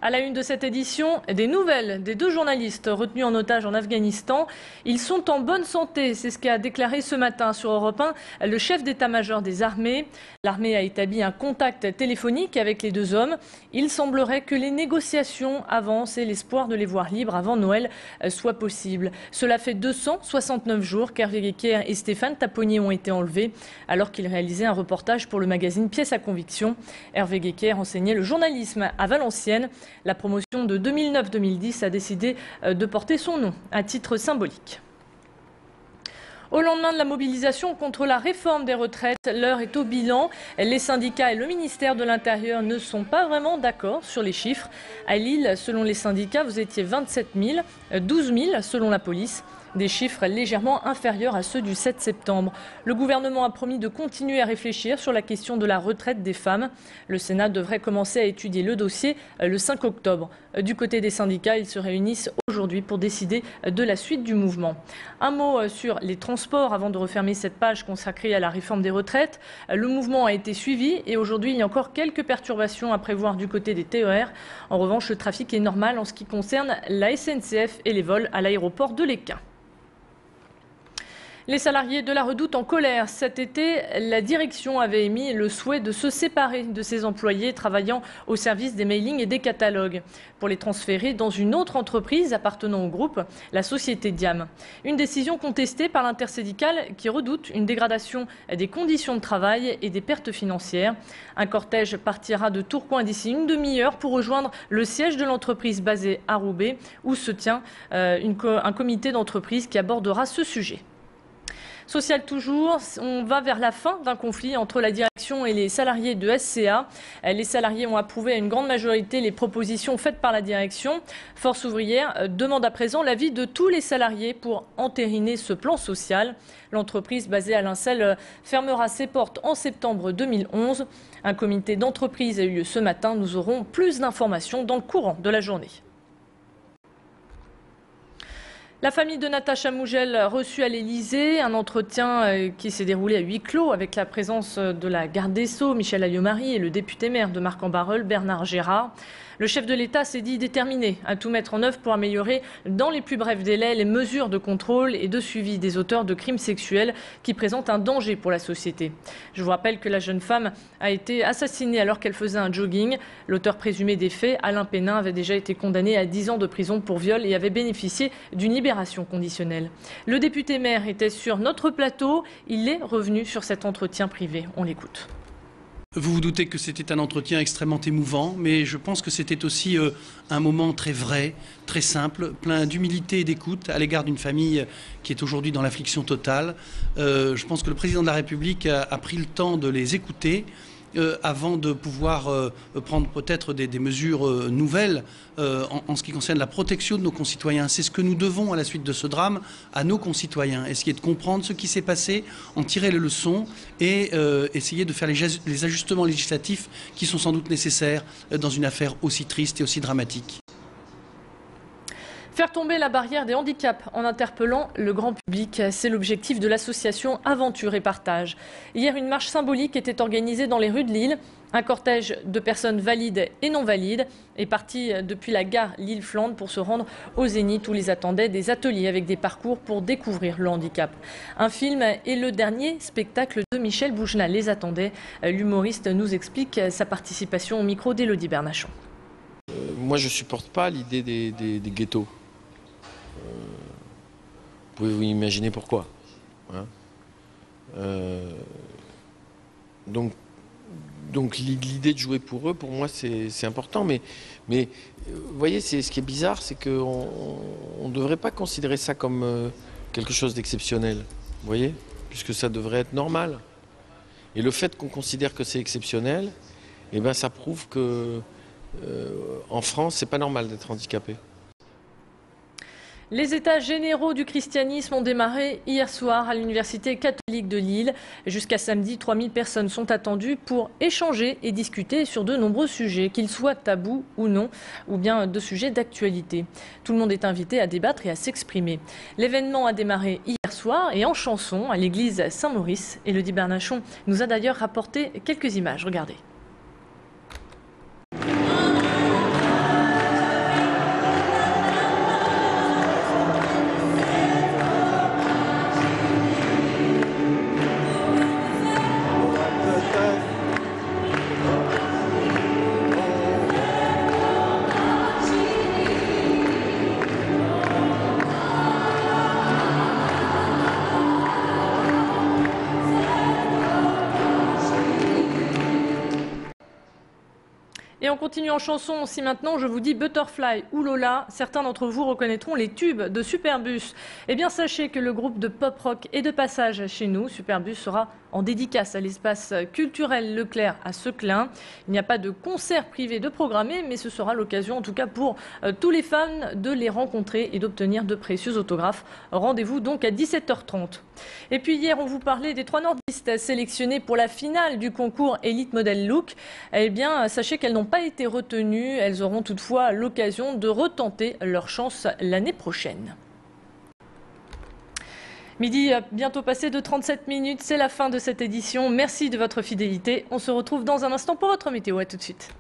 À la une de cette édition, des nouvelles des 2 journalistes retenus en otage en Afghanistan. Ils sont en bonne santé, c'est ce qu'a déclaré ce matin sur Europe 1 le chef d'état-major des armées. L'armée a établi un contact téléphonique avec les 2 hommes. Il semblerait que les négociations avancent et l'espoir de les voir libres avant Noël soit possible. Cela fait 269 jours qu'Hervé Guéquer et Stéphane Taponnier ont été enlevés alors qu'ils réalisaient un reportage pour le magazine Pièces à conviction. Hervé Guéquer enseignait le journalisme à Valenciennes. La promotion de 2009-2010 a décidé de porter son nom à titre symbolique. Au lendemain de la mobilisation contre la réforme des retraites, l'heure est au bilan. Les syndicats et le ministère de l'Intérieur ne sont pas vraiment d'accord sur les chiffres. À Lille, selon les syndicats, vous étiez 27 000, 12 000 selon la police. Des chiffres légèrement inférieurs à ceux du 7 septembre. Le gouvernement a promis de continuer à réfléchir sur la question de la retraite des femmes. Le Sénat devrait commencer à étudier le dossier le 5 octobre. Du côté des syndicats, ils se réunissent aujourd'hui pour décider de la suite du mouvement. Un mot sur les transports avant de refermer cette page consacrée à la réforme des retraites. Le mouvement a été suivi et aujourd'hui, il y a encore quelques perturbations à prévoir du côté des TER. En revanche, le trafic est normal en ce qui concerne la SNCF et les vols à l'aéroport de Lesquin. Les salariés de la Redoute en colère. Cet été, la direction avait émis le souhait de se séparer de ses employés travaillant au service des mailings et des catalogues pour les transférer dans une autre entreprise appartenant au groupe, la société Diam. Une décision contestée par l'intersyndicale qui redoute une dégradation des conditions de travail et des pertes financières. Un cortège partira de Tourcoing d'ici une demi-heure pour rejoindre le siège de l'entreprise basée à Roubaix où se tient un comité d'entreprise qui abordera ce sujet. Social toujours, on va vers la fin d'un conflit entre la direction et les salariés de SCA. Les salariés ont approuvé à une grande majorité les propositions faites par la direction. Force ouvrière demande à présent l'avis de tous les salariés pour entériner ce plan social. L'entreprise basée à Lincel fermera ses portes en septembre 2011. Un comité d'entreprise a eu lieu ce matin. Nous aurons plus d'informations dans le courant de la journée. La famille de Natacha Mougel reçue à l'Elysée, un entretien qui s'est déroulé à huis clos avec la présence de la garde des Sceaux, Michel Alliot-Marie, et le député maire de Marc-en-Barœul, Bernard Gérard. Le chef de l'État s'est dit déterminé à tout mettre en œuvre pour améliorer dans les plus brefs délais les mesures de contrôle et de suivi des auteurs de crimes sexuels qui présentent un danger pour la société. Je vous rappelle que la jeune femme a été assassinée alors qu'elle faisait un jogging. L'auteur présumé des faits, Alain Pénin, avait déjà été condamné à 10 ans de prison pour viol et avait bénéficié d'une libération conditionnelle. Le député maire était sur notre plateau. Il est revenu sur cet entretien privé. On l'écoute. Vous vous doutez que c'était un entretien extrêmement émouvant, mais je pense que c'était aussi un moment très vrai, très simple, plein d'humilité et d'écoute à l'égard d'une famille qui est aujourd'hui dans l'affliction totale. Je pense que le président de la République a pris le temps de les écouter avant de pouvoir prendre peut-être des mesures nouvelles en ce qui concerne la protection de nos concitoyens. C'est ce que nous devons à la suite de ce drame à nos concitoyens. Essayer de comprendre ce qui s'est passé, en tirer les leçons et essayer de faire les ajustements législatifs qui sont sans doute nécessaires dans une affaire aussi triste et aussi dramatique. Faire tomber la barrière des handicaps en interpellant le grand public, c'est l'objectif de l'association Aventure et Partage. Hier, une marche symbolique était organisée dans les rues de Lille. Un cortège de personnes valides et non valides est parti depuis la gare Lille-Flandre pour se rendre au Zénith où les attendaient des ateliers avec des parcours pour découvrir le handicap. Un film et le dernier spectacle de Michel Bougenat les attendait. L'humoriste nous explique sa participation au micro d'Élodie Bernachon. Moi, je ne supporte pas l'idée des ghettos. Vous pouvez vous imaginer pourquoi. Hein, donc l'idée de jouer pour eux, pour moi, c'est important. Mais vous voyez, ce qui est bizarre, c'est qu'on ne devrait pas considérer ça comme quelque chose d'exceptionnel. Vous voyez, puisque ça devrait être normal. Et le fait qu'on considère que c'est exceptionnel, eh ben, ça prouve que en France, c'est pas normal d'être handicapé. Les états généraux du christianisme ont démarré hier soir à l'Université catholique de Lille. Jusqu'à samedi, 3000 personnes sont attendues pour échanger et discuter sur de nombreux sujets, qu'ils soient tabous ou non, ou bien de sujets d'actualité. Tout le monde est invité à débattre et à s'exprimer. L'événement a démarré hier soir et en chanson à l'église Saint-Maurice. Élodie Bernachon nous a d'ailleurs rapporté quelques images. Regardez. Et on continue en chanson. Si maintenant je vous dis Butterfly ou Lola, certains d'entre vous reconnaîtront les tubes de Superbus. Eh bien sachez que le groupe de pop rock est de passage chez nous. Superbus sera en dédicace à l'espace culturel Leclerc à Seclin. Il n'y a pas de concert privé de programmé, mais ce sera l'occasion en tout cas pour tous les fans de les rencontrer et d'obtenir de précieux autographes. Rendez-vous donc à 17h30. Et puis hier, on vous parlait des 3 nordistes sélectionnés pour la finale du concours Elite Model Look. Eh bien, sachez qu'elles n'ont pas été retenues. Elles auront toutefois l'occasion de retenter leur chance l'année prochaine. Midi bientôt passé de 37 minutes, c'est la fin de cette édition. Merci de votre fidélité. On se retrouve dans un instant pour votre météo. À tout de suite.